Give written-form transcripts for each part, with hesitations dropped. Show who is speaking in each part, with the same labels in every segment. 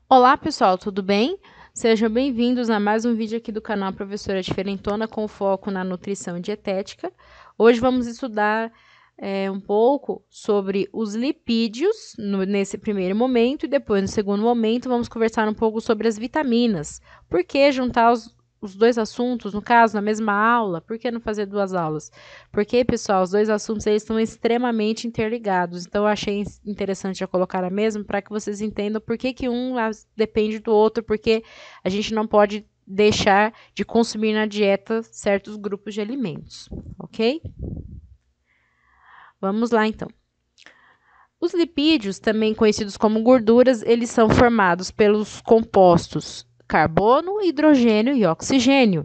Speaker 1: Olá, pessoal, tudo bem? Sejam bem-vindos a mais um vídeo aqui do canal Professora Diferentona com foco na nutrição e dietética. Hoje vamos estudar um pouco sobre os lipídios nesse primeiro momento e depois, no segundo momento, vamos conversar um pouco sobre as vitaminas. Por que juntar os dois assuntos, no caso, na mesma aula? Por que não fazer duas aulas? Porque, pessoal, os dois assuntos eles estão extremamente interligados. Então, eu achei interessante já colocar a mesma para que vocês entendam por que um depende do outro, porque a gente não pode deixar de consumir na dieta certos grupos de alimentos, ok? Vamos lá, então. Os lipídios, também conhecidos como gorduras, eles são formados pelos compostos carbono, hidrogênio e oxigênio.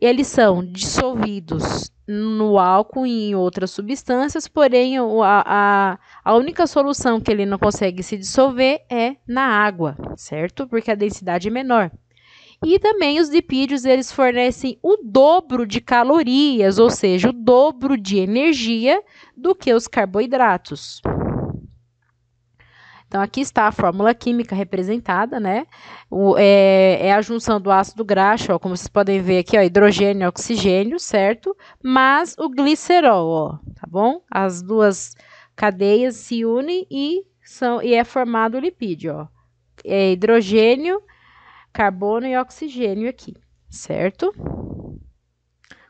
Speaker 1: Eles são dissolvidos no álcool e em outras substâncias, porém a única solução que ele não consegue se dissolver é na água, certo? Porque a densidade é menor. E também os lipídios, eles fornecem o dobro de calorias, ou seja, o dobro de energia do que os carboidratos. Então, aqui está a fórmula química representada, né? É a junção do ácido graxo, ó, como vocês podem ver aqui, ó, hidrogênio e oxigênio, certo? Mas o glicerol, ó, tá bom? As duas cadeias se unem e é formado o lipídio, ó. É hidrogênio, carbono e oxigênio aqui, certo?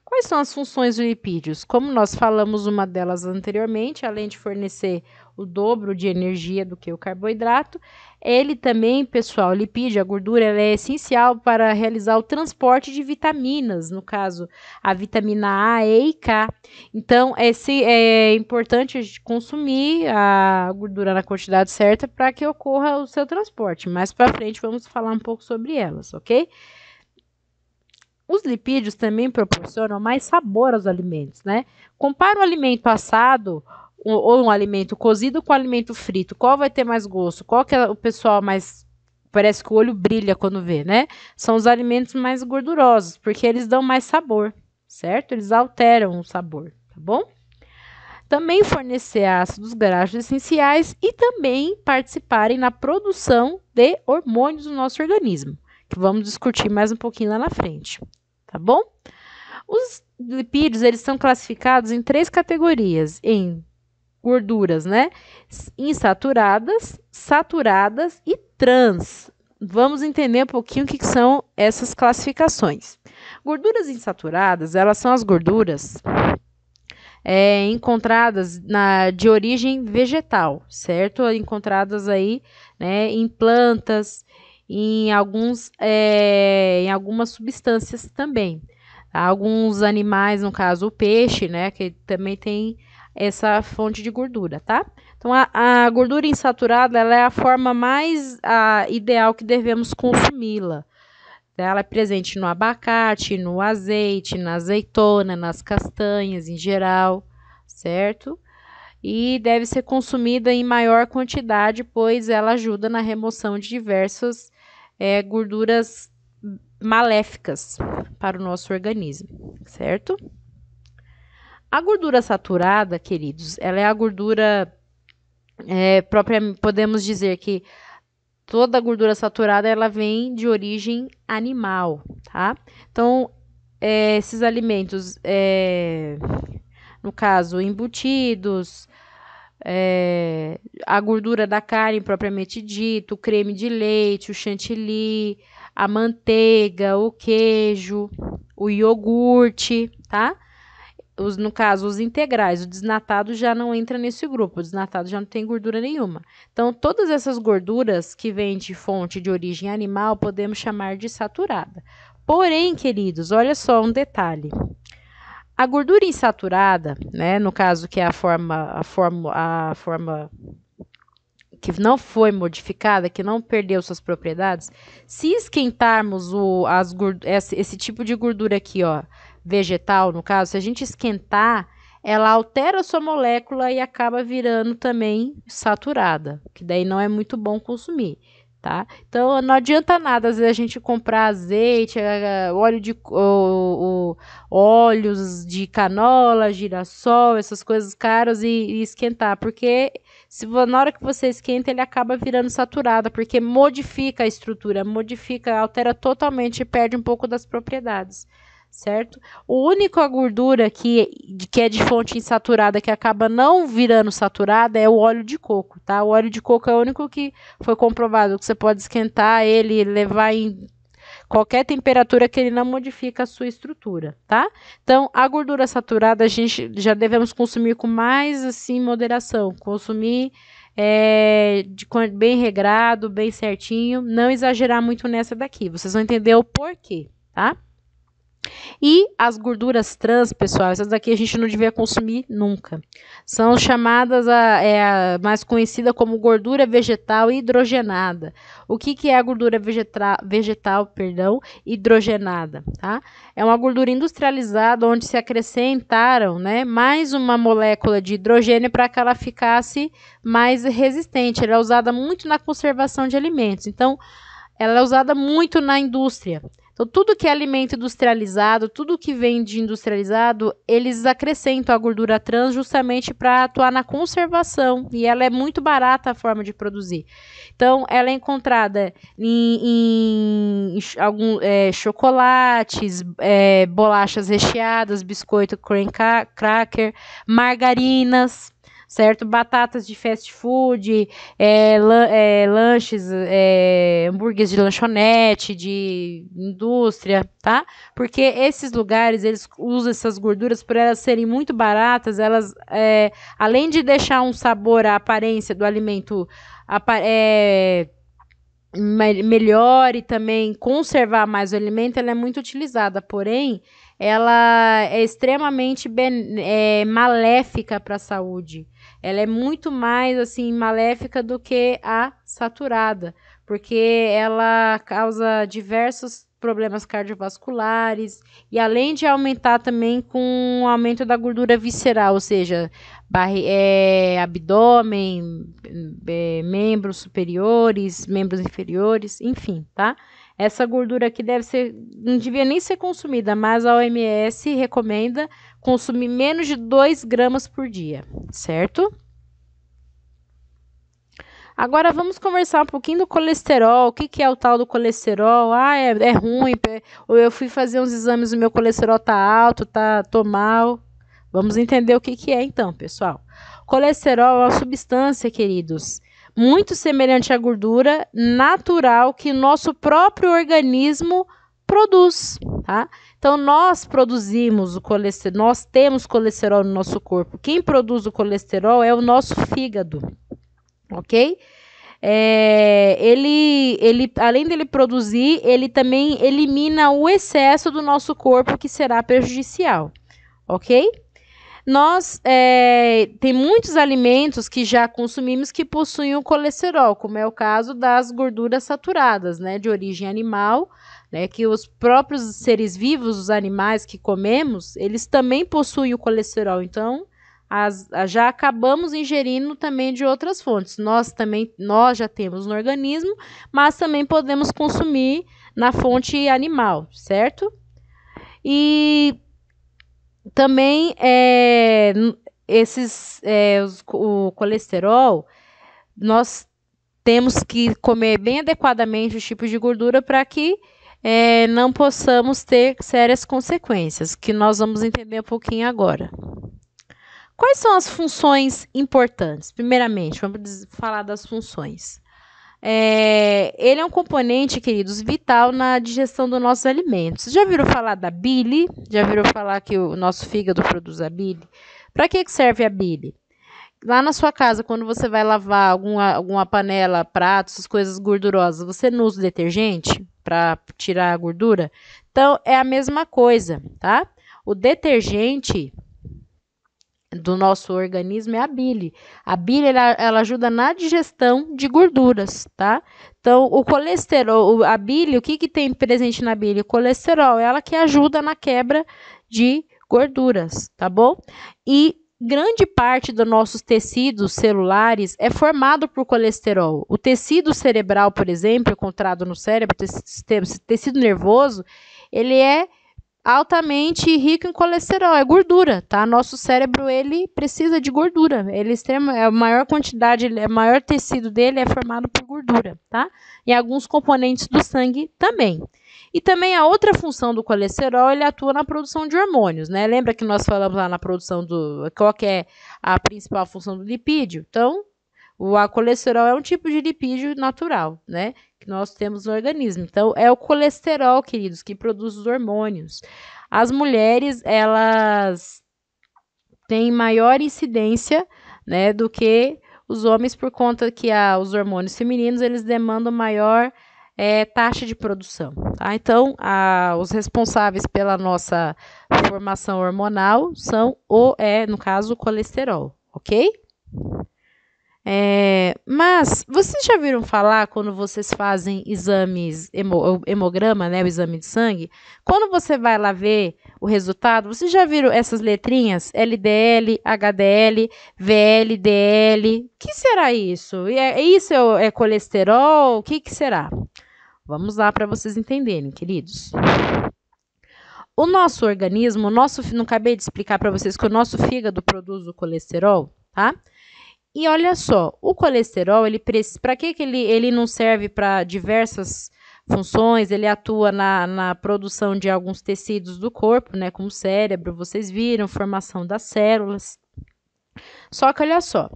Speaker 1: Quais são as funções dos lipídios? Como nós falamos uma delas anteriormente, além de fornecer o dobro de energia do que o carboidrato, ele também, pessoal, o lipídio, a gordura, ela é essencial para realizar o transporte de vitaminas, no caso, a vitamina A, E e K. Então, é importante a gente consumir a gordura na quantidade certa para que ocorra o seu transporte. Mais para frente, vamos falar um pouco sobre elas, ok? Os lipídios também proporcionam mais sabor aos alimentos, né? Compara um alimento assado ou um alimento cozido com um alimento frito. Qual vai ter mais gosto? Qual que é o pessoal mais... Parece que o olho brilha quando vê, né? São os alimentos mais gordurosos, porque eles dão mais sabor, certo? Eles alteram o sabor, tá bom? Também fornecer ácidos graxos essenciais e também participarem na produção de hormônios do nosso organismo, que vamos discutir mais um pouquinho lá na frente, tá bom? Os lipídios, eles são classificados em 3 categorias, em gorduras, né? Insaturadas, saturadas e trans. Vamos entender um pouquinho o que são essas classificações. Gorduras insaturadas, elas são as gorduras encontradas de origem vegetal, certo? Encontradas aí, né, em plantas, em algumas substâncias também. Alguns animais, no caso o peixe, né, que também tem essa fonte de gordura, tá? Então, a gordura insaturada, ela é a forma mais ideal que devemos consumi-la. Ela é presente no abacate, no azeite, na azeitona, nas castanhas em geral, certo? E deve ser consumida em maior quantidade, pois ela ajuda na remoção de diversas gorduras maléficas para o nosso organismo, certo? A gordura saturada, queridos, ela é a gordura própria, podemos dizer que toda a gordura saturada ela vem de origem animal, tá? Então, esses alimentos, no caso, embutidos, a gordura da carne propriamente dito, o creme de leite, o chantilly, a manteiga, o queijo, o iogurte, tá? No caso, os integrais, o desnatado já não entra nesse grupo, o desnatado já não tem gordura nenhuma. Então, todas essas gorduras que vêm de fonte de origem animal, podemos chamar de saturada. Porém, queridos, olha só um detalhe. A gordura insaturada, né, no caso que é a forma que não foi modificada, que não perdeu suas propriedades, se esquentarmos esse tipo de gordura aqui, ó, vegetal, no caso, se a gente esquentar, ela altera a sua molécula e acaba virando também saturada, que daí não é muito bom consumir, tá? Então, não adianta nada, às vezes, a gente comprar azeite, óleos de canola, girassol, essas coisas caras e esquentar, porque Na hora que você esquenta, ele acaba virando saturado, porque modifica a estrutura, altera totalmente e perde um pouco das propriedades, certo? O único gordura que é de fonte insaturada, que acaba não virando saturada, é o óleo de coco, tá? O óleo de coco é o único que foi comprovado que você pode esquentar ele e levar em qualquer temperatura que ele não modifica a sua estrutura, tá? Então, a gordura saturada a gente já devemos consumir com mais, assim, moderação. Consumir bem regrado, bem certinho. Não exagerar muito nessa daqui. Vocês vão entender o porquê, tá? E as gorduras trans, pessoal, essas daqui a gente não devia consumir nunca. São chamadas, a mais conhecida como gordura vegetal hidrogenada. O que é a gordura vegetal, hidrogenada? Tá? É uma gordura industrializada onde se acrescentaram, né, mais uma molécula de hidrogênio para que ela ficasse mais resistente. Ela é usada muito na conservação de alimentos. Então, ela é usada muito na indústria. Então, tudo que é alimento industrializado, tudo que vem de industrializado, eles acrescentam a gordura trans justamente para atuar na conservação. E ela é muito barata a forma de produzir. Então, ela é encontrada em chocolates, bolachas recheadas, biscoito cream cracker, margarinas, certo? Batatas de fast food, lanches, hambúrgueres de lanchonete, de indústria, tá? Porque esses lugares, eles usam essas gorduras por elas serem muito baratas, elas, além de deixar um sabor, a aparência do alimento melhor e também conservar mais o alimento, ela é muito utilizada, porém, ela é extremamente maléfica para a saúde. Ela é muito mais assim maléfica do que a saturada, porque ela causa diversos problemas cardiovasculares e além de aumentar também com o aumento da gordura visceral, ou seja, abdômen, membros superiores, membros inferiores, enfim, tá? Essa gordura aqui não devia nem ser consumida, mas a OMS recomenda consumir menos de 2 gramas por dia, certo? Agora vamos conversar um pouquinho do colesterol. O que é o tal do colesterol? É ruim. Ou eu fui fazer uns exames e o meu colesterol tá alto, tô mal. Vamos entender o que é então, pessoal. Colesterol é uma substância, queridos, muito semelhante à gordura natural que o nosso próprio organismo produz, tá? Então, nós produzimos o colesterol, nós temos colesterol no nosso corpo. Quem produz o colesterol é o nosso fígado, ok? Ele, além dele produzir, ele também elimina o excesso do nosso corpo que será prejudicial, ok? Tem muitos alimentos que já consumimos que possuem o colesterol, como é o caso das gorduras saturadas, né, de origem animal, né, que os próprios seres vivos, os animais que comemos, eles também possuem o colesterol. Então, já acabamos ingerindo também de outras fontes. Nós já temos no organismo, mas também podemos consumir na fonte animal, certo? E também o colesterol, nós temos que comer bem adequadamente os tipos de gordura para que não possamos ter sérias consequências, que nós vamos entender um pouquinho agora. Quais são as funções importantes? Primeiramente, vamos falar das funções. Ele é um componente, queridos, vital na digestão dos nossos alimentos. Já viram falar da bile? Já viram falar que o nosso fígado produz a bile? Para que serve a bile? Lá na sua casa, quando você vai lavar alguma panela, pratos, essas coisas gordurosas, você não usa detergente para tirar a gordura? Então, é a mesma coisa, tá? O detergente do nosso organismo é a bile. A bile, ela ajuda na digestão de gorduras, tá? Então, o colesterol, a bile, o que tem presente na bile? O colesterol, ela que ajuda na quebra de gorduras, tá bom? E grande parte dos nossos tecidos celulares é formado por colesterol. O tecido cerebral, por exemplo, encontrado no cérebro, tecido nervoso, ele é altamente rico em colesterol, é gordura, tá? Nosso cérebro, ele precisa de gordura, ele é a maior quantidade, o maior tecido dele é formado por gordura, tá? E alguns componentes do sangue também. E também a outra função do colesterol, ele atua na produção de hormônios, né? Lembra que nós falamos lá na produção qual que é a principal função do lipídio? Então, o colesterol é um tipo de lipídio natural, né? Que nós temos no organismo. Então, é o colesterol, queridos, que produz os hormônios. As mulheres, elas têm maior incidência, né, do que os homens por conta que os hormônios femininos, eles demandam maior taxa de produção, tá? Então, os responsáveis pela nossa formação hormonal são no caso, o colesterol, ok? Mas vocês já viram falar quando vocês fazem exames, hemograma, né, o exame de sangue? Quando você vai lá ver o resultado, vocês já viram essas letrinhas? LDL, HDL, VLDL. O que será isso? Isso é colesterol? O que será? Vamos lá para vocês entenderem, queridos. O nosso organismo, não acabei de explicar para vocês que o nosso fígado produz o colesterol, tá? E olha só, o colesterol, para que ele não serve para diversas funções? Ele atua na produção de alguns tecidos do corpo, né? Como o cérebro, vocês viram, formação das células. Só que olha só,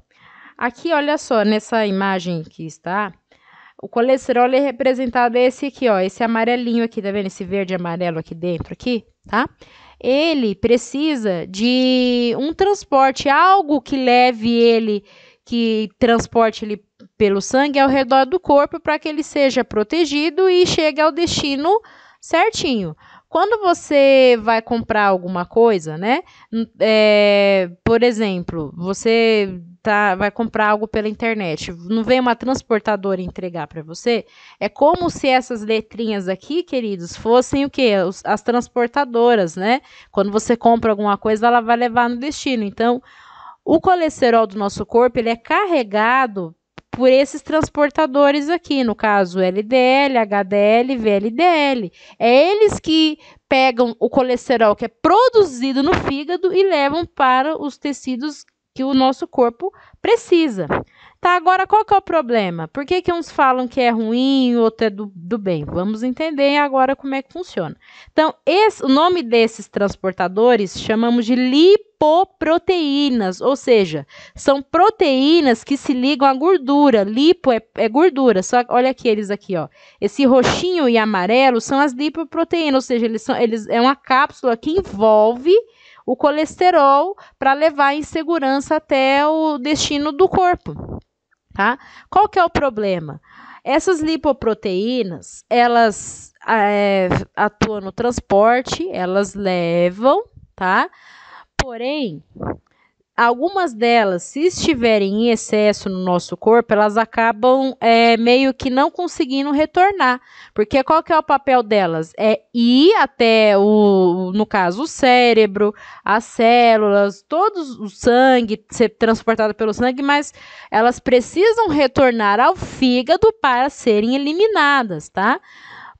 Speaker 1: aqui olha só, nessa imagem que está, o colesterol é representado esse aqui, ó, esse amarelinho aqui, tá vendo? Esse verde e amarelo aqui dentro, aqui, tá? Ele precisa de um transporte, algo que leve ele, que transporte ele pelo sangue ao redor do corpo para que ele seja protegido e chegue ao destino certinho. Quando você vai comprar alguma coisa, né? Por exemplo, você vai comprar algo pela internet, não vem uma transportadora entregar para você? É como se essas letrinhas aqui, queridos, fossem o quê? As transportadoras, né? Quando você compra alguma coisa, ela vai levar no destino. Então, o colesterol do nosso corpo, ele é carregado por esses transportadores aqui, no caso LDL, HDL, VLDL. É eles que pegam o colesterol que é produzido no fígado e levam para os tecidos que o nosso corpo precisa. Tá, agora qual que é o problema? Por que uns falam que é ruim e outro é do bem? Vamos entender agora como é que funciona. Então, o nome desses transportadores chamamos de lipoproteínas, ou seja, são proteínas que se ligam à gordura. Lipo é gordura, só olha aqui eles aqui, ó. Esse roxinho e amarelo são as lipoproteínas, ou seja, eles é uma cápsula que envolve o colesterol para levar em segurança até o destino do corpo, tá? Qual que é o problema? Essas lipoproteínas, elas atuam no transporte, elas levam, tá? Porém, algumas delas, se estiverem em excesso no nosso corpo, elas acabam meio que não conseguindo retornar. Porque qual que é o papel delas? É ir até, no caso, o cérebro, as células, todo o sangue, ser transportado pelo sangue, mas elas precisam retornar ao fígado para serem eliminadas, tá?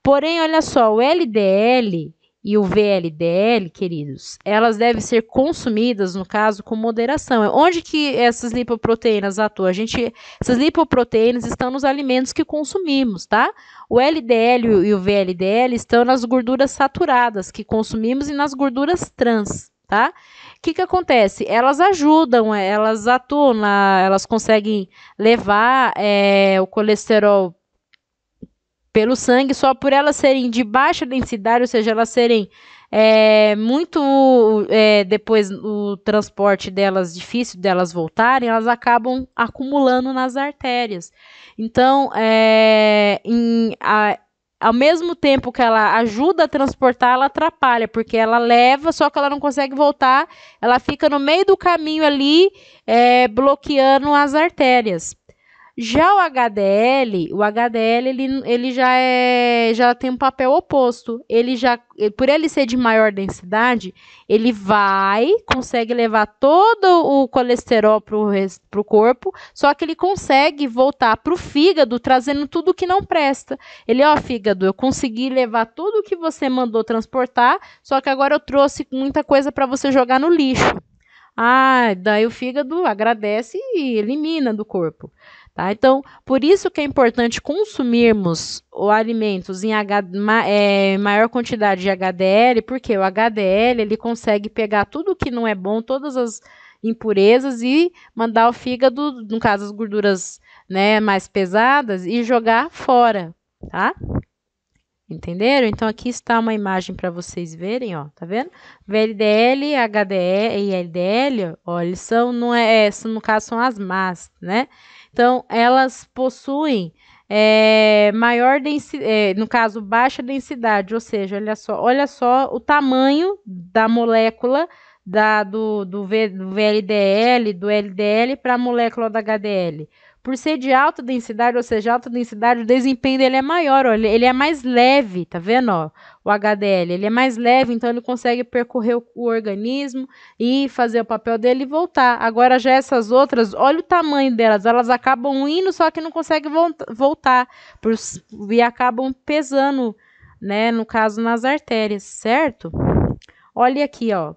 Speaker 1: Porém, olha só, o LDL e o VLDL, queridos, elas devem ser consumidas, no caso, com moderação. Onde que essas lipoproteínas atuam? Essas lipoproteínas estão nos alimentos que consumimos, tá? O LDL e o VLDL estão nas gorduras saturadas que consumimos e nas gorduras trans, tá? O que acontece? Elas ajudam, elas atuam, elas conseguem levar o colesterol pelo sangue, só por elas serem de baixa densidade, ou seja, elas serem depois o transporte delas, difícil delas voltarem, elas acabam acumulando nas artérias. Então, ao mesmo tempo que ela ajuda a transportar, ela atrapalha, porque ela leva, só que ela não consegue voltar, ela fica no meio do caminho ali, bloqueando as artérias. Já o HDL ele já tem um papel oposto. Por ele ser de maior densidade, ele consegue levar todo o colesterol para o corpo, só que ele consegue voltar para o fígado trazendo tudo que não presta. Ele, ó, fígado, eu consegui levar tudo que você mandou transportar, só que agora eu trouxe muita coisa para você jogar no lixo. Ah, daí o fígado agradece e elimina do corpo. Tá? Então, por isso que é importante consumirmos alimentos em maior quantidade de HDL, porque o HDL ele consegue pegar tudo que não é bom, todas as impurezas e mandar o fígado, no caso as gorduras, né, mais pesadas, e jogar fora, tá? Entenderam? Então, aqui está uma imagem para vocês verem, ó, tá vendo? VLDL, HDL e LDL, ó, eles são, no caso, são as más, né? Então, elas possuem maior densidade, no caso, baixa densidade, ou seja, olha só o tamanho da molécula do VLDL, do LDL para a molécula da HDL. Por ser de alta densidade, ou seja, alta densidade, o desempenho dele é maior, ó, ele é mais leve, tá vendo, ó, o HDL, ele é mais leve, então ele consegue percorrer o organismo e fazer o papel dele e voltar. Agora já essas outras, olha o tamanho delas, elas acabam indo, só que não conseguem voltar, e acabam pesando, né, no caso nas artérias, certo? Olha aqui, ó,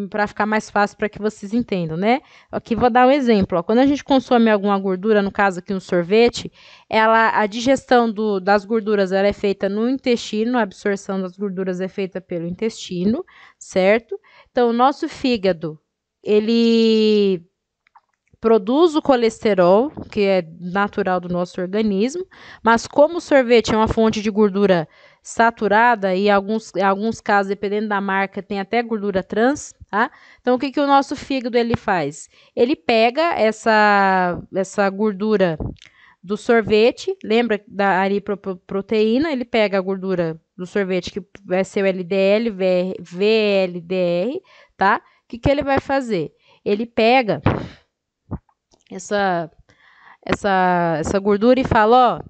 Speaker 1: para ficar mais fácil para que vocês entendam, né? Aqui vou dar um exemplo. Ó. Quando a gente consome alguma gordura, no caso aqui um sorvete, a digestão das gorduras ela é feita no intestino, a absorção das gorduras é feita pelo intestino, certo? Então, o nosso fígado, ele produz o colesterol, que é natural do nosso organismo, mas como o sorvete é uma fonte de gordura saturada e em alguns casos, dependendo da marca, tem até gordura trans, tá? Então, o que o nosso fígado ele faz? Ele pega essa gordura do sorvete, lembra da ariproteína, ele pega a gordura do sorvete, que vai ser o LDL, VLDR, tá? O que ele vai fazer? Ele pega essa gordura e fala, ó,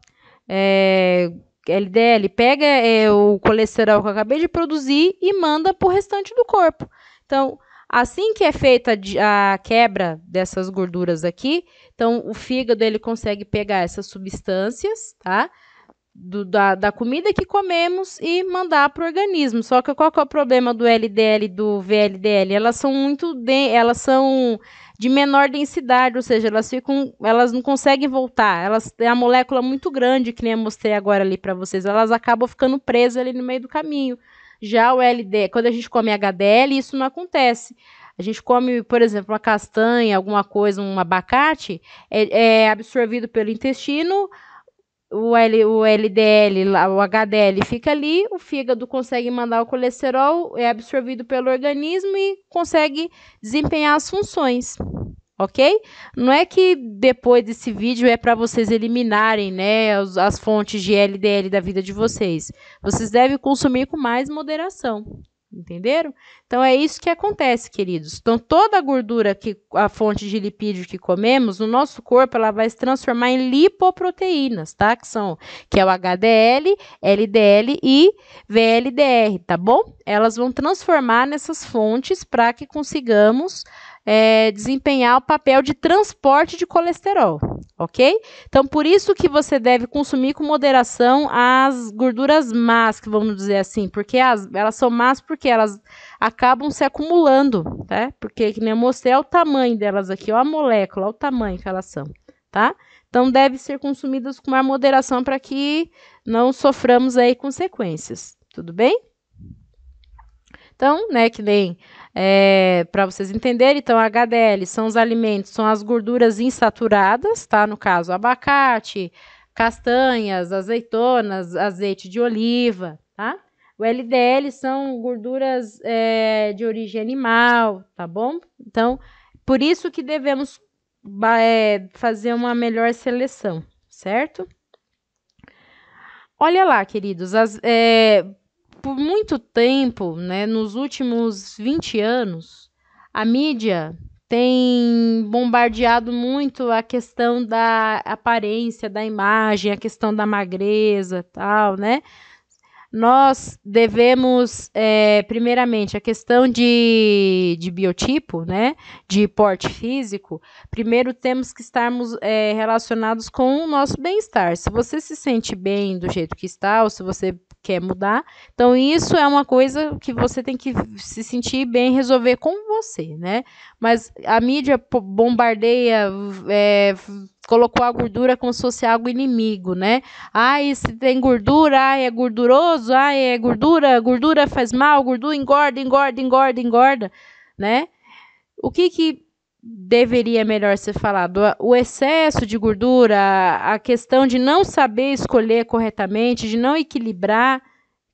Speaker 1: LDL, pega o colesterol que eu acabei de produzir e manda para o restante do corpo. Então, assim que é feita a quebra dessas gorduras aqui, então o fígado ele consegue pegar essas substâncias, tá? Da comida que comemos e mandar para o organismo. Só que qual que é o problema do LDL e do VLDL? Elas são de menor densidade, ou seja, elas não conseguem voltar. Elas têm a molécula muito grande, que nem eu mostrei agora ali para vocês. Elas acabam ficando presas ali no meio do caminho. Já o LDL, quando a gente come HDL, isso não acontece. A gente come, por exemplo, uma castanha, alguma coisa, um abacate, é absorvido pelo intestino. O LDL, o HDL fica ali, o fígado consegue mandar o colesterol, é absorvido pelo organismo e consegue desempenhar as funções, ok? Não é que depois desse vídeo é para vocês eliminarem, né, as fontes de LDL da vida de vocês. Vocês devem consumir com mais moderação. Entenderam? Então, é isso que acontece, queridos. Então, toda a gordura, a fonte de lipídio que comemos, no nosso corpo, ela vai se transformar em lipoproteínas, tá? Que é o HDL, LDL e VLDR, tá bom? Elas vão transformar nessas fontes para que consigamos desempenhar o papel de transporte de colesterol, ok? Então, por isso que você deve consumir com moderação as gorduras más, que vamos dizer assim, porque elas são más porque elas acabam se acumulando, tá? Porque, que nem eu mostrei, é o tamanho delas aqui, ó, a molécula, ó, o tamanho que elas são, tá? Então, deve ser consumidas com mais moderação para que não soframos aí consequências, tudo bem? Então, né, que nem para vocês entenderem, então HDL são os alimentos, são as gorduras insaturadas, tá? No caso, abacate, castanhas, azeitonas, azeite de oliva, tá? O LDL são gorduras de origem animal, tá bom? Então, por isso que devemos fazer uma melhor seleção, certo? Olha lá, queridos, por muito tempo, né, nos últimos 20 anos, a mídia tem bombardeado muito a questão da aparência, da imagem, a questão da magreza, tal, né? Nós devemos, primeiramente, a questão de biotipo, né, de porte físico, primeiro temos que estarmos relacionados com o nosso bem-estar. Se você se sente bem do jeito que está, ou se você quer mudar, então isso é uma coisa que você tem que se sentir bem, resolver com você, né? Mas a mídia bombardeia, colocou a gordura como se fosse algo inimigo, né? Ai, se tem gordura, ai, é gorduroso, ai, é gordura, gordura faz mal, gordura engorda, engorda, engorda, engorda, né? O que deveria melhor ser falado? O excesso de gordura, a questão de não saber escolher corretamente, de não equilibrar,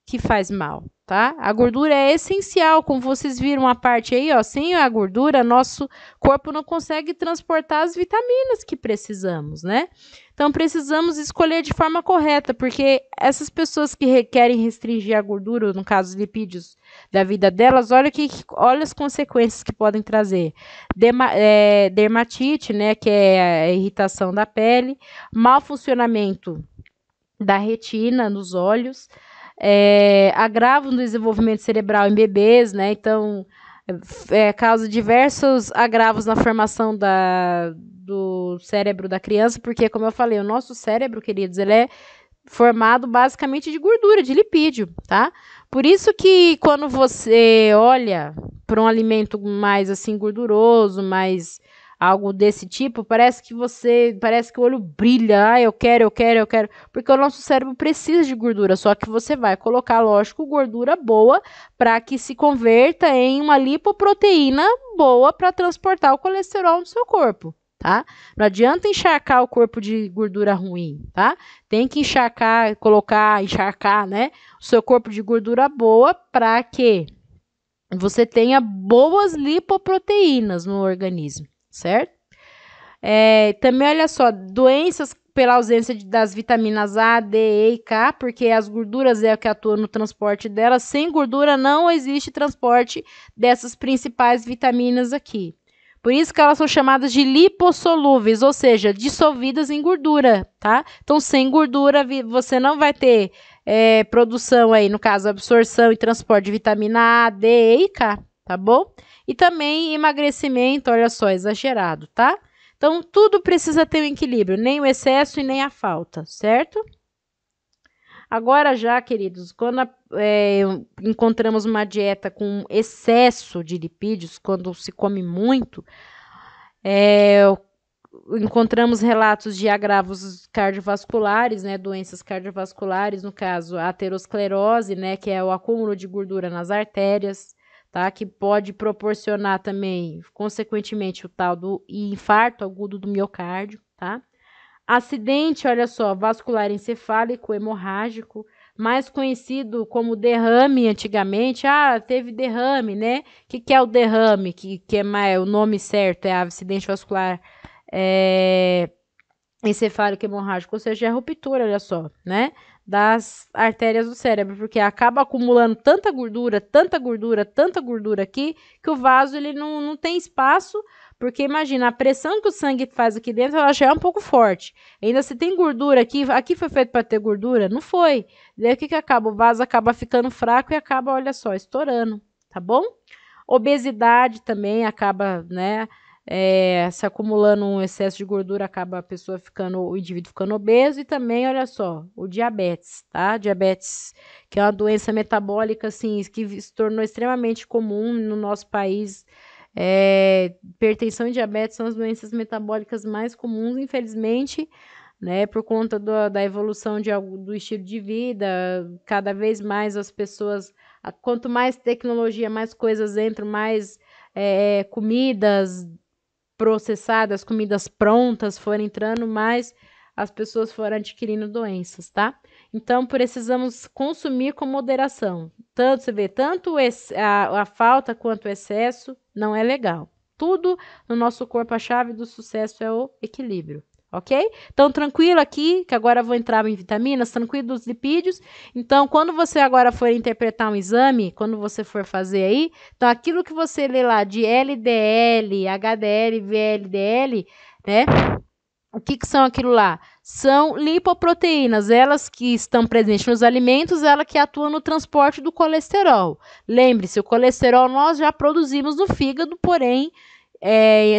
Speaker 1: que faz mal, tá? A gordura é essencial, como vocês viram a parte aí, ó, sem a gordura, nosso corpo não consegue transportar as vitaminas que precisamos, né? Então, precisamos escolher de forma correta, porque essas pessoas que querem restringir a gordura, no caso, os lipídios da vida delas, olha as consequências que podem trazer. Dermatite, né, que é a irritação da pele, mau funcionamento da retina nos olhos, agravo no desenvolvimento cerebral em bebês, né? Então, causa diversos agravos na formação do cérebro da criança, porque, como eu falei, o nosso cérebro, queridos, ele é formado basicamente de gordura, de lipídio, tá? Por isso que quando você olha para um alimento mais assim gorduroso, mais algo desse tipo, parece que o olho brilha, eu quero, porque o nosso cérebro precisa de gordura, só que você vai colocar, lógico, gordura boa para que se converta em uma lipoproteína boa para transportar o colesterol no seu corpo, tá? Não adianta encharcar o corpo de gordura ruim, tá? Tem que encharcar, né, o seu corpo de gordura boa para que você tenha boas lipoproteínas no organismo, certo? Também, olha só, doenças pela ausência das vitaminas A, D, E e K, porque as gorduras é o que atua no transporte delas. Sem gordura não existe transporte dessas principais vitaminas aqui. Por isso que elas são chamadas de lipossolúveis, ou seja, dissolvidas em gordura, tá? Então, sem gordura, você não vai ter produção aí, no caso, absorção e transporte de vitamina A, D, E e K, tá bom? E também emagrecimento, olha só, exagerado, tá? Então, tudo precisa ter um equilíbrio, nem o excesso e nem a falta, certo? Agora já, queridos, quando encontramos uma dieta com excesso de lipídios, quando se come muito, encontramos relatos de agravos cardiovasculares, né, doenças cardiovasculares, no caso, a aterosclerose, né, que é o acúmulo de gordura nas artérias, tá, que pode proporcionar também, consequentemente, o tal do infarto agudo do miocárdio, tá? Acidente, olha só, vascular encefálico hemorrágico, mais conhecido como derrame antigamente. Ah, teve derrame, né? O que é o derrame? Que é mais, o nome certo é acidente vascular encefálico hemorrágico, ou seja, é a ruptura, olha só, né? Das artérias do cérebro, porque acaba acumulando tanta gordura, tanta gordura, tanta gordura aqui, que o vaso ele não tem espaço. Porque imagina, a pressão que o sangue faz aqui dentro, ela já é um pouco forte. Ainda se tem gordura aqui foi feito para ter gordura? Não foi. Daí o que acaba? O vaso acaba ficando fraco e acaba, olha só, estourando, tá bom? Obesidade também acaba, né, se acumulando um excesso de gordura, acaba o indivíduo ficando obeso. E também, olha só, o diabetes, tá? Diabetes, que é uma doença metabólica, assim, que se tornou extremamente comum no nosso país. Hipertensão e diabetes são as doenças metabólicas mais comuns, infelizmente, né, por conta da evolução do estilo de vida. Cada vez mais as pessoas, quanto mais tecnologia, mais coisas entram, mais comidas processadas, comidas prontas foram entrando, mais as pessoas foram adquirindo doenças, tá? Então, precisamos consumir com moderação. Tanto, você vê, tanto a falta quanto o excesso não é legal. Tudo no nosso corpo, a chave do sucesso é o equilíbrio, ok? Então, tranquilo aqui, que agora eu vou entrar em vitaminas, tranquilo dos lipídios. Então, quando você agora for interpretar um exame, quando você for fazer aí, então aquilo que você lê lá de LDL, HDL, VLDL, né? O que são aquilo lá? São lipoproteínas, elas que estão presentes nos alimentos, elas que atuam no transporte do colesterol. Lembre-se, o colesterol nós já produzimos no fígado, porém,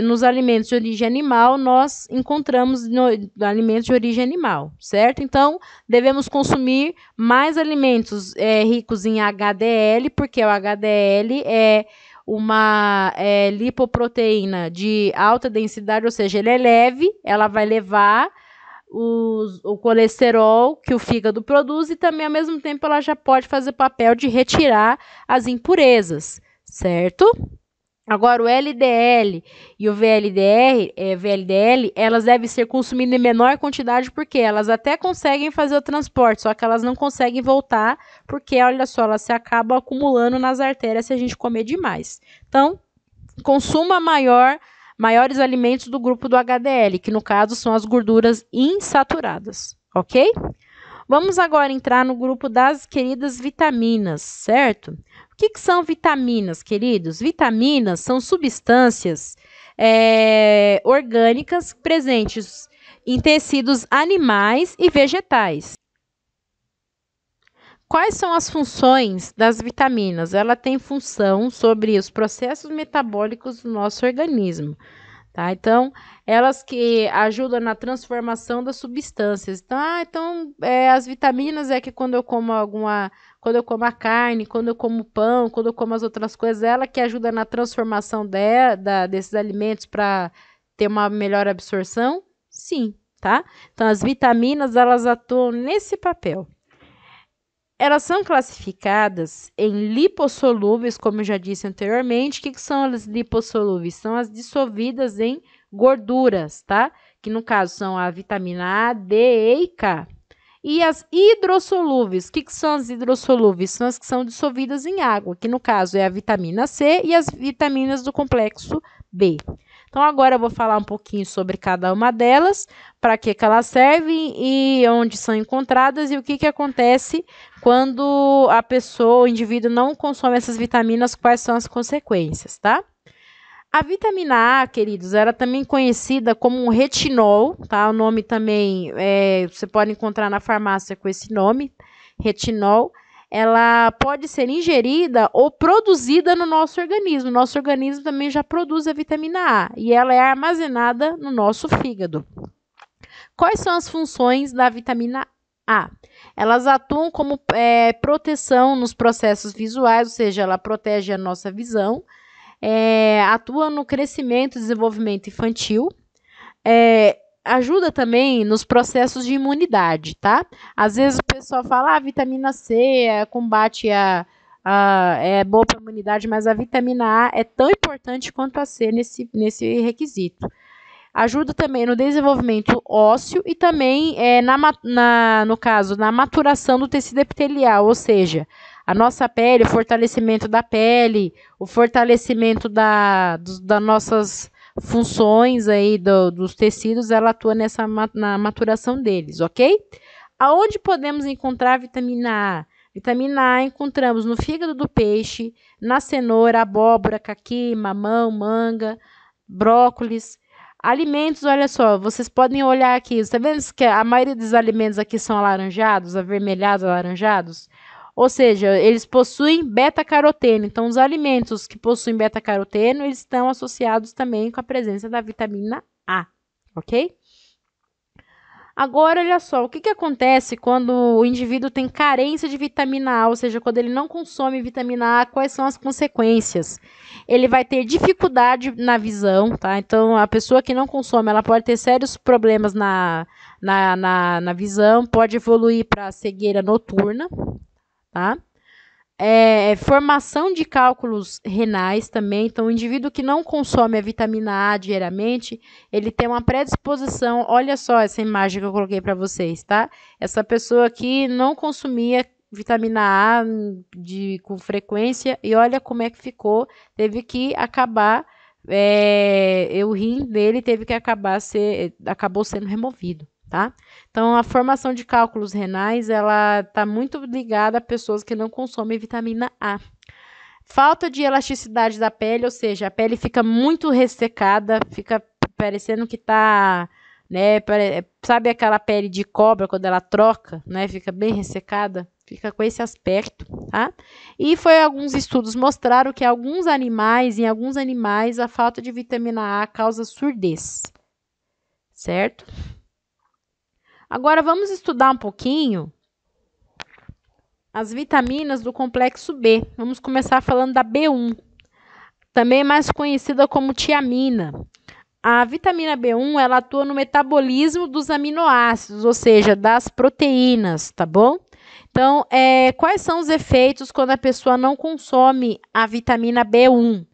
Speaker 1: nos alimentos de origem animal, nós encontramos no alimentos de origem animal, certo? Então, devemos consumir mais alimentos ricos em HDL, porque o HDL é uma lipoproteína de alta densidade, ou seja, ele é leve, ela vai levar o colesterol que o fígado produz e também, ao mesmo tempo, ela já pode fazer papel de retirar as impurezas, certo? Agora, o LDL e o VLDL, elas devem ser consumidas em menor quantidade, porque elas até conseguem fazer o transporte, só que elas não conseguem voltar, porque, olha só, elas se acabam acumulando nas artérias se a gente comer demais. Então, consuma maiores alimentos do grupo do HDL, que no caso são as gorduras insaturadas, ok? Vamos agora entrar no grupo das queridas vitaminas, certo? O que são vitaminas, queridos? Vitaminas são substâncias orgânicas presentes em tecidos animais e vegetais. Quais são as funções das vitaminas? Ela tem função sobre os processos metabólicos do nosso organismo. Tá? Então, elas que ajudam na transformação das substâncias. Então, as vitaminas é que quando eu como quando eu como a carne, quando eu como pão, quando eu como as outras coisas, ela que ajuda na transformação desses alimentos para ter uma melhor absorção? Sim, tá? Então, as vitaminas, elas atuam nesse papel. Elas são classificadas em lipossolúveis, como eu já disse anteriormente. O que são as lipossolúveis? São as dissolvidas em gorduras, tá? Que no caso são a vitamina A, D, E e K. E as hidrossolúveis. O que são as hidrossolúveis? São as que são dissolvidas em água, que no caso é a vitamina C e as vitaminas do complexo B. Então, agora eu vou falar um pouquinho sobre cada uma delas, para que elas servem e onde são encontradas e o que acontece quando a pessoa, o indivíduo, não consome essas vitaminas, quais são as consequências, tá? A vitamina A, queridos, era também conhecida como um retinol, tá? O nome também você pode encontrar na farmácia com esse nome, retinol. Ela pode ser ingerida ou produzida no nosso organismo. Nosso organismo também já produz a vitamina A e ela é armazenada no nosso fígado. Quais são as funções da vitamina A? Elas atuam como proteção nos processos visuais, ou seja, ela protege a nossa visão, atua no crescimento e desenvolvimento infantil, ajuda também nos processos de imunidade, tá? Às vezes o pessoal fala, a vitamina C combate é boa para a imunidade, mas a vitamina A é tão importante quanto a C nesse requisito. Ajuda também no desenvolvimento ósseo e também, no caso, na maturação do tecido epitelial, ou seja, a nossa pele, o fortalecimento da pele, o fortalecimento das nossas funções aí dos tecidos, ela atua na maturação deles, ok? Aonde podemos encontrar a vitamina A? Vitamina A encontramos no fígado do peixe, na cenoura, abóbora, caqui, mamão, manga, brócolis. Alimentos, olha só, vocês podem olhar aqui, está vendo que a maioria dos alimentos aqui são alaranjados, avermelhados, alaranjados? Ou seja, eles possuem beta-caroteno. Então, os alimentos que possuem beta-caroteno, eles estão associados também com a presença da vitamina A, ok? Agora, olha só, o que acontece quando o indivíduo tem carência de vitamina A, ou seja, quando ele não consome vitamina A, quais são as consequências? Ele vai ter dificuldade na visão, tá? Então, a pessoa que não consome, ela pode ter sérios problemas na visão, pode evoluir para cegueira noturna, tá? Formação de cálculos renais também. Então, o indivíduo que não consome a vitamina A diariamente, ele tem uma predisposição. Olha só essa imagem que eu coloquei para vocês, tá? Essa pessoa aqui não consumia vitamina A com frequência e olha como é que ficou. Teve que acabar o rim dele teve que acabou sendo removido, tá? Então, a formação de cálculos renais, ela tá muito ligada a pessoas que não consomem vitamina A. Falta de elasticidade da pele, ou seja, a pele fica muito ressecada, fica parecendo que tá, né, sabe aquela pele de cobra quando ela troca, né, fica bem ressecada, fica com esse aspecto, tá? E alguns estudos mostraram que em alguns animais, a falta de vitamina A causa surdez, certo? Agora vamos estudar um pouquinho as vitaminas do complexo B. Vamos começar falando da B1, também mais conhecida como tiamina. A vitamina B1, ela atua no metabolismo dos aminoácidos, ou seja, das proteínas, tá bom? Então, quais são os efeitos quando a pessoa não consome a vitamina B1?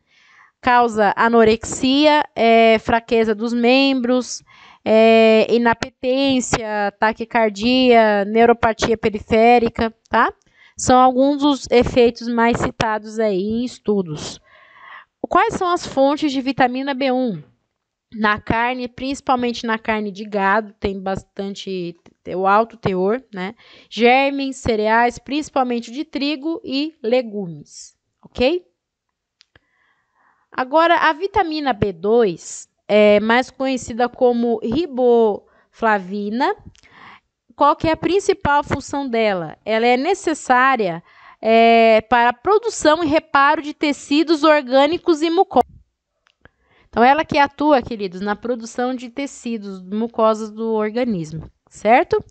Speaker 1: Causa anorexia, fraqueza dos membros, inapetência, taquicardia, neuropatia periférica, tá? São alguns dos efeitos mais citados aí em estudos. Quais são as fontes de vitamina B1? Na carne, principalmente na carne de gado, tem bastante o alto teor, né? Germes, cereais, principalmente de trigo e legumes, ok? Agora, a vitamina B2 é mais conhecida como riboflavina. Qual que é a principal função dela? Ela é necessária para a produção e reparo de tecidos orgânicos e mucosos. Então, ela que atua, queridos, na produção de tecidos, mucosas do organismo, certo?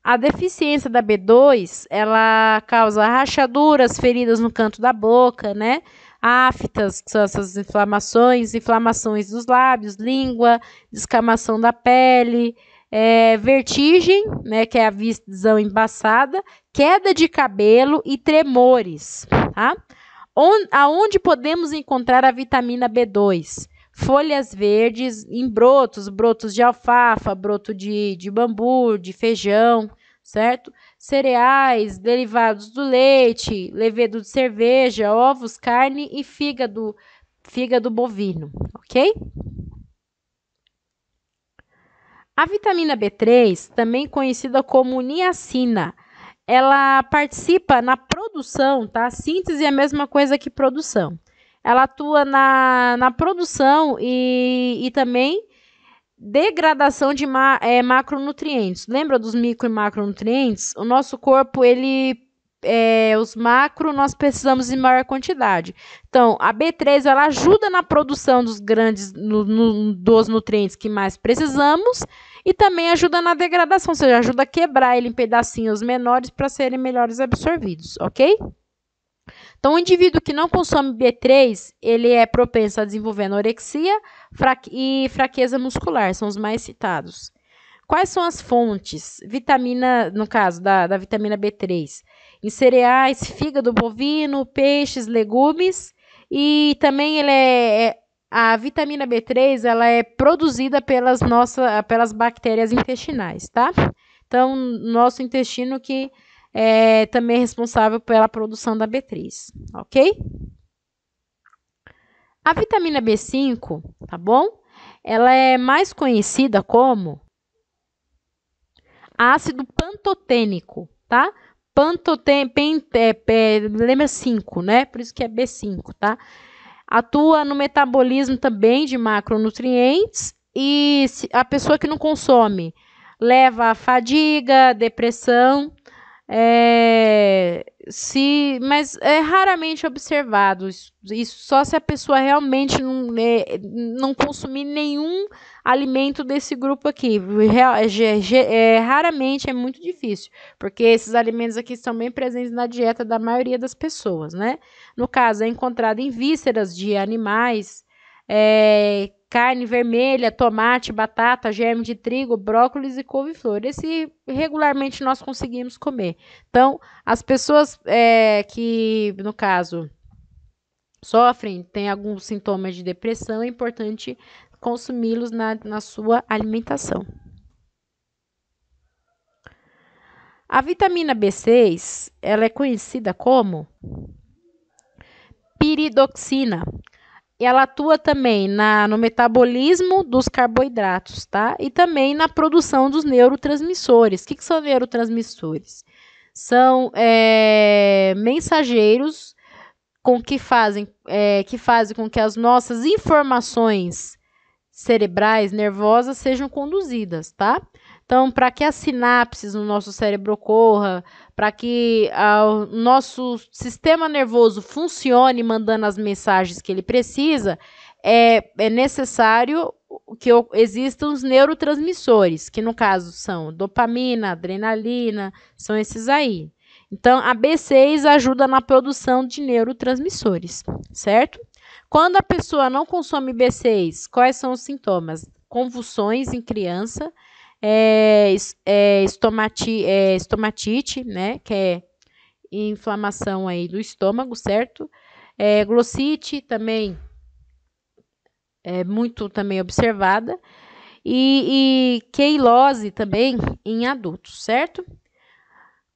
Speaker 1: A deficiência da B2, ela causa rachaduras, feridas no canto da boca, né? Aftas, que são essas inflamações dos lábios, língua, descamação da pele, vertigem, né? Que é a visão embaçada, queda de cabelo e tremores, tá? Aonde podemos encontrar a vitamina B2? Folhas verdes em brotos de alfafa, broto de bambu, de feijão, certo? Cereais, derivados do leite, levedo de cerveja, ovos, carne e fígado bovino, ok? A vitamina B3, também conhecida como niacina, ela participa na produção, tá? Síntese é a mesma coisa que produção. Ela atua na produção e também degradação de macronutrientes. Lembra dos micro e macronutrientes? O nosso corpo, os macro nós precisamos em maior quantidade. Então, a B3 ela ajuda na produção dos dos nutrientes que mais precisamos e também ajuda na degradação, ou seja, ajuda a quebrar ele em pedacinhos menores para serem melhores absorvidos, ok? Então, o indivíduo que não consome B3, ele é propenso a desenvolver anorexia e fraqueza muscular, são os mais citados. Quais são as fontes? Vitamina, no caso da vitamina B3, em cereais, fígado bovino, peixes, legumes, e também a vitamina B3 ela é produzida pelas bactérias intestinais, tá? Então, nosso intestino que é também responsável pela produção da B3, ok? A vitamina B5, tá bom? Ela é mais conhecida como ácido pantotênico, tá? Lembra 5, né? Por isso que é B5, tá? Atua no metabolismo também de macronutrientes e a pessoa que não consome leva a fadiga, depressão, mas é raramente observado isso só se a pessoa realmente não consumir nenhum alimento desse grupo aqui. Raramente é muito difícil, porque esses alimentos aqui estão bem presentes na dieta da maioria das pessoas, né? No caso, é encontrado em vísceras de animais, carne vermelha, tomate, batata, germe de trigo, brócolis e couve-flor. Esse regularmente nós conseguimos comer. Então, as pessoas que, no caso, sofrem, têm alguns sintomas de depressão, é importante consumi-los na sua alimentação. A vitamina B6, ela é conhecida como piridoxina. E ela atua também no metabolismo dos carboidratos, tá? E também na produção dos neurotransmissores. O que são neurotransmissores? São mensageiros que fazem com que as nossas informações cerebrais, nervosas, sejam conduzidas, tá? Então, para que as sinapses no nosso cérebro ocorra, para que o nosso sistema nervoso funcione mandando as mensagens que ele precisa, é necessário que existam os neurotransmissores, que no caso são dopamina, adrenalina, são esses aí. Então, a B6 ajuda na produção de neurotransmissores, certo? Quando a pessoa não consome B6, quais são os sintomas? Convulsões em criança, estomatite, né, que é inflamação aí do estômago, certo? Glossite também é muito também observada, e queilose também em adultos, certo?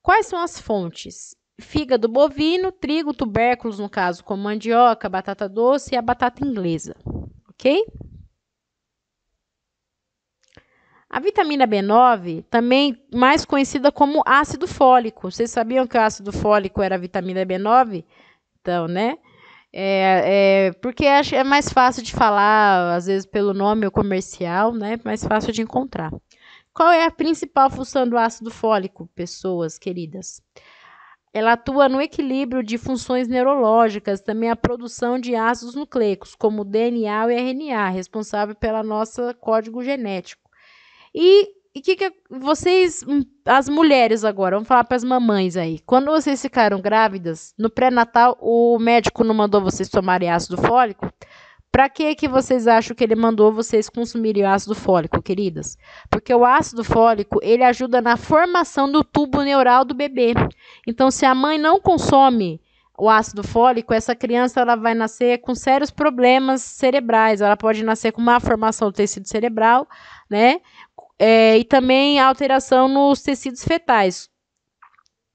Speaker 1: Quais são as fontes? Fígado bovino, trigo, tubérculos, no caso, como mandioca, batata doce e a batata inglesa, ok? A vitamina B9, também mais conhecida como ácido fólico. Vocês sabiam que o ácido fólico era a vitamina B9? Então, né? Porque é mais fácil de falar, às vezes pelo nome comercial, né? Mais fácil de encontrar. Qual é a principal função do ácido fólico, pessoas queridas? Ela atua no equilíbrio de funções neurológicas, também a produção de ácidos nucleicos, como o DNA e o RNA, responsável pelo nosso código genético. E que vocês, as mulheres agora, vamos falar para as mamães aí. Quando vocês ficaram grávidas, no pré-natal, o médico não mandou vocês tomarem ácido fólico? Para que vocês acham que ele mandou vocês consumirem ácido fólico, queridas? Porque o ácido fólico, ele ajuda na formação do tubo neural do bebê. Então, se a mãe não consome o ácido fólico, essa criança ela vai nascer com sérios problemas cerebrais. Ela pode nascer com má formação do tecido cerebral, né? E também alteração nos tecidos fetais.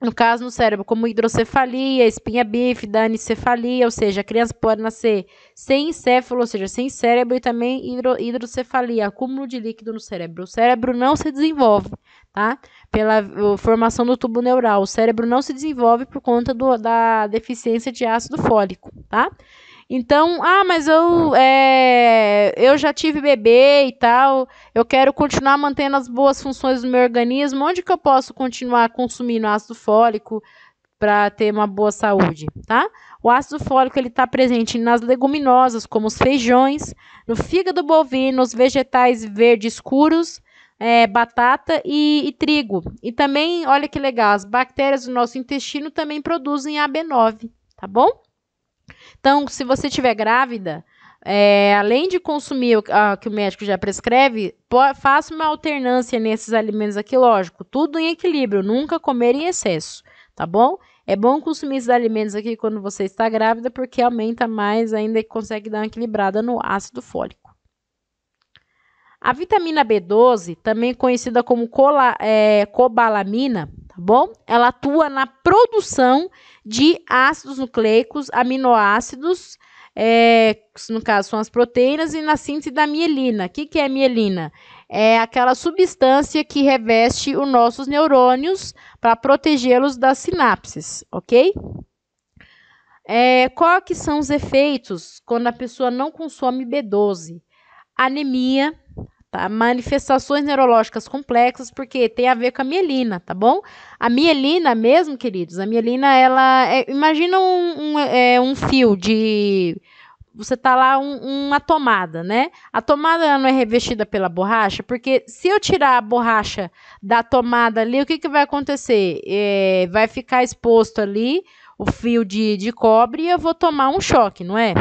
Speaker 1: No caso, no cérebro, como hidrocefalia, espinha bífida, anencefalia, ou seja, a criança pode nascer sem encéfalo, ou seja, sem cérebro, e também hidrocefalia, acúmulo de líquido no cérebro. O cérebro não se desenvolve, tá? Pela formação do tubo neural. O cérebro não se desenvolve por conta da deficiência de ácido fólico, tá? Então, mas eu já tive bebê e tal, eu quero continuar mantendo as boas funções do meu organismo, onde que eu posso continuar consumindo ácido fólico para ter uma boa saúde, tá? O ácido fólico ele está presente nas leguminosas, como os feijões, no fígado bovino, nos vegetais verdes escuros, batata e trigo. E também, olha que legal, as bactérias do nosso intestino também produzem a B9, tá bom? Então, se você estiver grávida, além de consumir o que o médico já prescreve, faça uma alternância nesses alimentos aqui, lógico, tudo em equilíbrio, nunca comer em excesso, tá bom? É bom consumir esses alimentos aqui quando você está grávida, porque aumenta mais ainda e consegue dar uma equilibrada no ácido fólico. A vitamina B12, também conhecida como cobalamina, tá bom? Ela atua na produção de ácidos nucleicos, aminoácidos, no caso são as proteínas, e na síntese da mielina. O que é mielina? É aquela substância que reveste os nossos neurônios para protegê-los das sinapses, ok? Qual que são os efeitos quando a pessoa não consome B12? Anemia, tá? Manifestações neurológicas complexas, porque tem a ver com a mielina, tá bom? A mielina mesmo, queridos, a mielina, ela imagina um fio de... Você tá lá, uma tomada, né? A tomada ela não é revestida pela borracha, porque se eu tirar a borracha da tomada ali, o que vai acontecer? Vai ficar exposto ali o fio de cobre e eu vou tomar um choque, não é?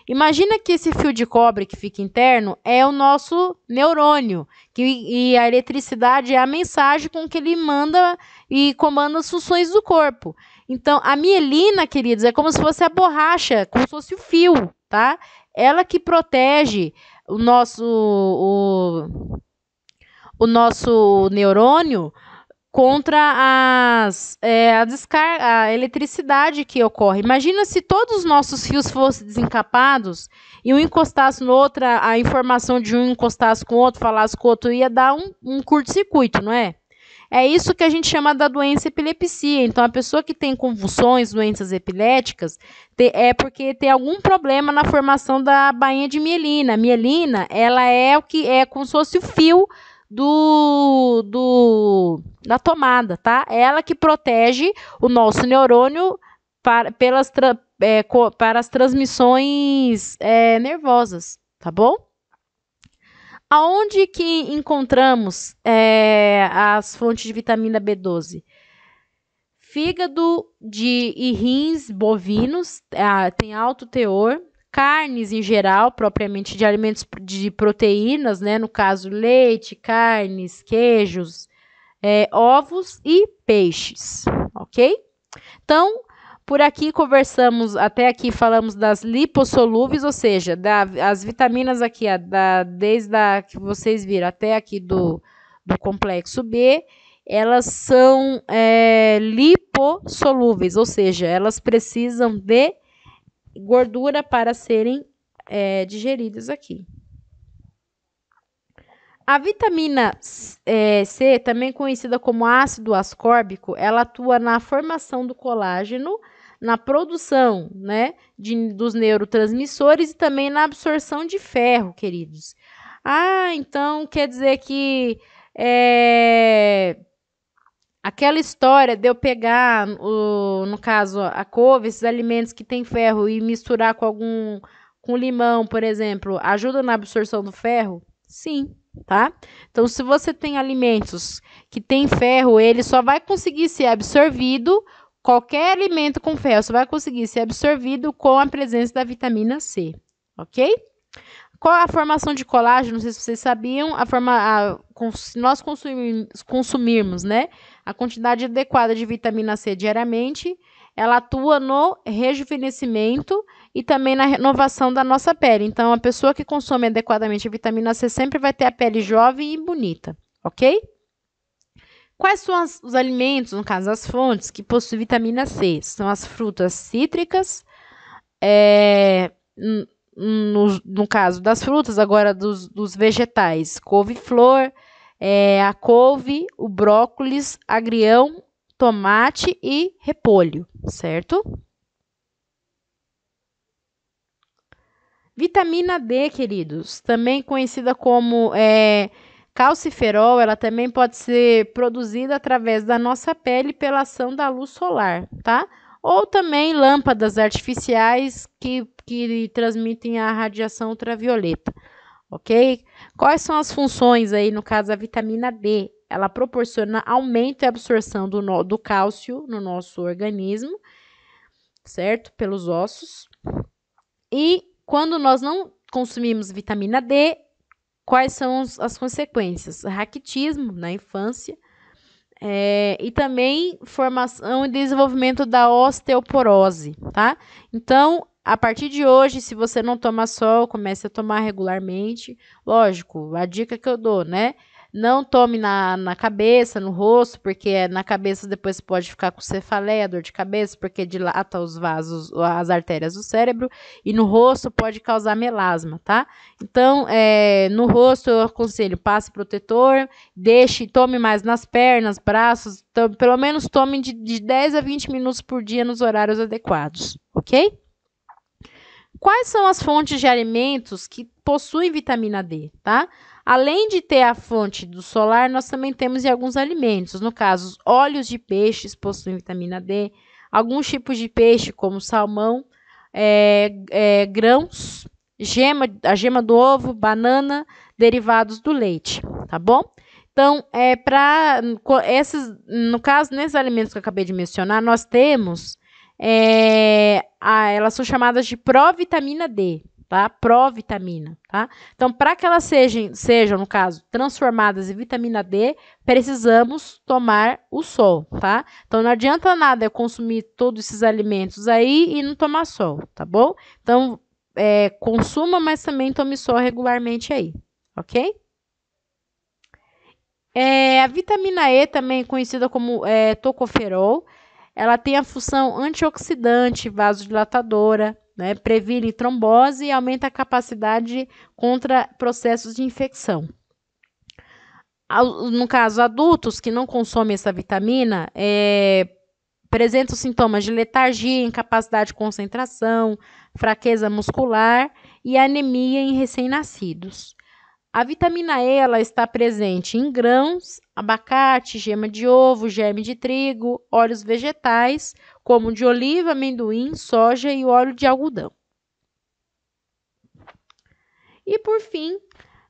Speaker 1: Imagina que esse fio de cobre que fica interno é o nosso neurônio, e a eletricidade é a mensagem com que ele manda e comanda as funções do corpo. Então, a mielina, queridos, é como se fosse a borracha, como se fosse o fio, tá? Ela que protege o nosso neurônio contra a eletricidade que ocorre. Imagina se todos os nossos fios fossem desencapados e um encostasse no outro, a informação de um encostasse com o outro, falasse com o outro, ia dar um curto-circuito, não é? É isso que a gente chama da doença epilepsia. Então, a pessoa que tem convulsões, doenças epiléticas, é porque tem algum problema na formação da bainha de mielina. A mielina, ela é o que é como se fosse o fio da tomada, tá? É ela que protege o nosso neurônio para as transmissões nervosas, tá bom? Aonde que encontramos as fontes de vitamina B12? Fígado e rins bovinos, tem alto teor. Carnes em geral, propriamente de alimentos de proteínas, né? No caso, leite, carnes, queijos, ovos e peixes, ok? Então, por aqui conversamos, até aqui falamos das lipossolúveis, ou seja, as vitaminas aqui, desde a que vocês viram até aqui do complexo B, elas são lipossolúveis, ou seja, elas precisam de gordura para serem digeridas aqui. A vitamina C, também conhecida como ácido ascórbico, ela atua na formação do colágeno, na produção, né, dos neurotransmissores e também na absorção de ferro, queridos. Então quer dizer que aquela história de eu pegar, no caso, a couve, esses alimentos que tem ferro e misturar com limão, por exemplo, ajuda na absorção do ferro? Sim, tá? Então, se você tem alimentos que tem ferro, ele só vai conseguir ser absorvido, qualquer alimento com ferro só vai conseguir ser absorvido com a presença da vitamina C, ok? Qual a formação de colágeno? Não sei se vocês sabiam. Se nós consumirmos, né, a quantidade adequada de vitamina C diariamente, ela atua no rejuvenescimento e também na renovação da nossa pele. Então, a pessoa que consome adequadamente a vitamina C sempre vai ter a pele jovem e bonita, ok? Quais são os alimentos, no caso, as fontes que possuem vitamina C? São as frutas cítricas, no caso das frutas, agora dos vegetais, couve-flor, a couve, o brócolis, agrião, tomate e repolho, certo? Vitamina D, queridos, também conhecida como calciferol, ela também pode ser produzida através da nossa pele pela ação da luz solar, tá? Ou também lâmpadas artificiais que transmitem a radiação ultravioleta, ok? Quais são as funções aí, no caso, da vitamina D? Ela proporciona aumento e absorção do cálcio no nosso organismo, certo? Pelos ossos. E quando nós não consumimos vitamina D, quais são as consequências? Raquitismo na infância, e também formação e desenvolvimento da osteoporose, tá? Então, a partir de hoje, se você não toma sol, comece a tomar regularmente. Lógico, a dica que eu dou, né? Não tome na cabeça, no rosto, porque na cabeça depois você pode ficar com cefaleia, dor de cabeça, porque dilata os vasos, as artérias do cérebro, e no rosto pode causar melasma, tá? Então, no rosto eu aconselho, passe protetor, tome mais nas pernas, braços, pelo menos tome de 10 a 20 minutos por dia nos horários adequados, ok? Quais são as fontes de alimentos que possuem vitamina D, tá? Além de ter a fonte do solar, nós também temos em alguns alimentos. No caso, óleos de peixes possuem vitamina D. Alguns tipos de peixe, como salmão, grãos, a gema do ovo, banana, derivados do leite, tá bom? Então, no caso, nesses alimentos que eu acabei de mencionar, nós temos, elas são chamadas de provitamina D, tá? Provitamina, tá? Então, para que elas sejam, no caso, transformadas em vitamina D, precisamos tomar o sol, tá? Então, não adianta nada eu consumir todos esses alimentos aí e não tomar sol, tá bom? Então, consuma, mas também tome sol regularmente aí, ok? A vitamina E, também conhecida como tocoferol, ela tem a função antioxidante, vasodilatadora, né? Previne trombose e aumenta a capacidade contra processos de infecção. No caso, adultos que não consomem essa vitamina apresentam sintomas de letargia, incapacidade de concentração, fraqueza muscular e anemia em recém-nascidos. A vitamina E ela está presente em grãos, abacate, gema de ovo, germe de trigo, óleos vegetais, como de oliva, amendoim, soja e óleo de algodão. E por fim,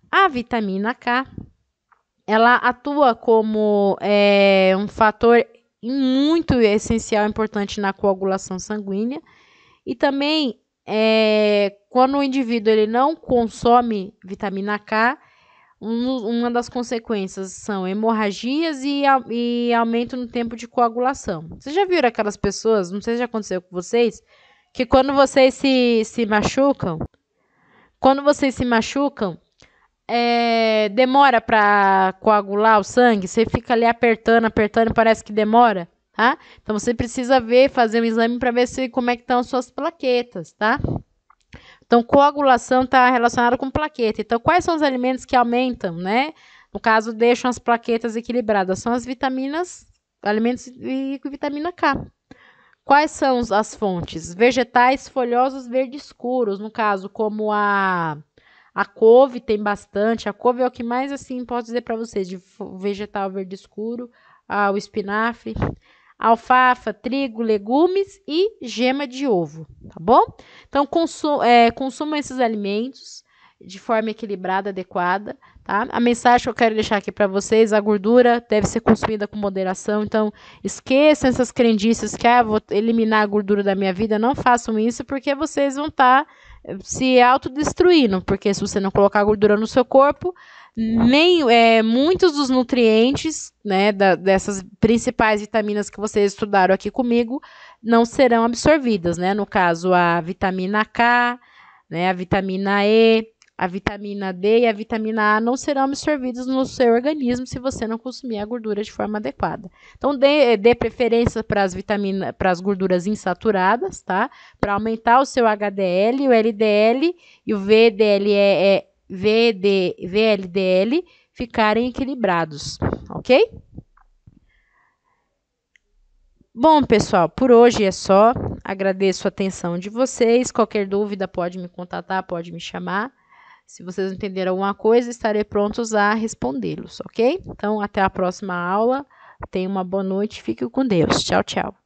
Speaker 1: a vitamina K, ela atua como um fator muito essencial, importante na coagulação sanguínea e também quando o indivíduo ele não consome vitamina K, uma das consequências são hemorragias e aumento no tempo de coagulação. Vocês já viram aquelas pessoas, não sei se já aconteceu com vocês, que quando vocês se machucam, demora para coagular o sangue, você fica ali apertando, e parece que demora, tá? Então você precisa fazer um exame para ver como é que estão as suas plaquetas, tá? Então, coagulação está relacionada com plaqueta. Então, quais são os alimentos que aumentam, né? No caso, deixam as plaquetas equilibradas? São as vitaminas, alimentos e vitamina K. Quais são as fontes? Vegetais folhosos verde escuros, no caso, como a couve tem bastante. A couve é o que mais, assim, posso dizer para vocês, de vegetal verde escuro, o espinafre, alfafa, trigo, legumes e gema de ovo, tá bom? Então, consumam esses alimentos de forma equilibrada, adequada, tá? A mensagem que eu quero deixar aqui para vocês, a gordura deve ser consumida com moderação, então esqueçam essas crendices que, vou eliminar a gordura da minha vida, não façam isso, porque vocês vão estar se autodestruindo, porque se você não colocar gordura no seu corpo, nem muitos dos nutrientes, né, dessas principais vitaminas que vocês estudaram aqui comigo, não serão absorvidas, né? No caso, a vitamina K, né, a vitamina E, a vitamina D e a vitamina A não serão absorvidos no seu organismo se você não consumir a gordura de forma adequada. Então, dê preferência para as gorduras insaturadas, tá? Para aumentar o seu HDL, o LDL e o VLDL ficarem equilibrados, ok? Bom, pessoal, por hoje é só. Agradeço a atenção de vocês. Qualquer dúvida pode me contatar, pode me chamar. Se vocês entenderam alguma coisa, estarei prontos a respondê-los, ok? Então, até a próxima aula. Tenha uma boa noite. Fique com Deus. Tchau, tchau.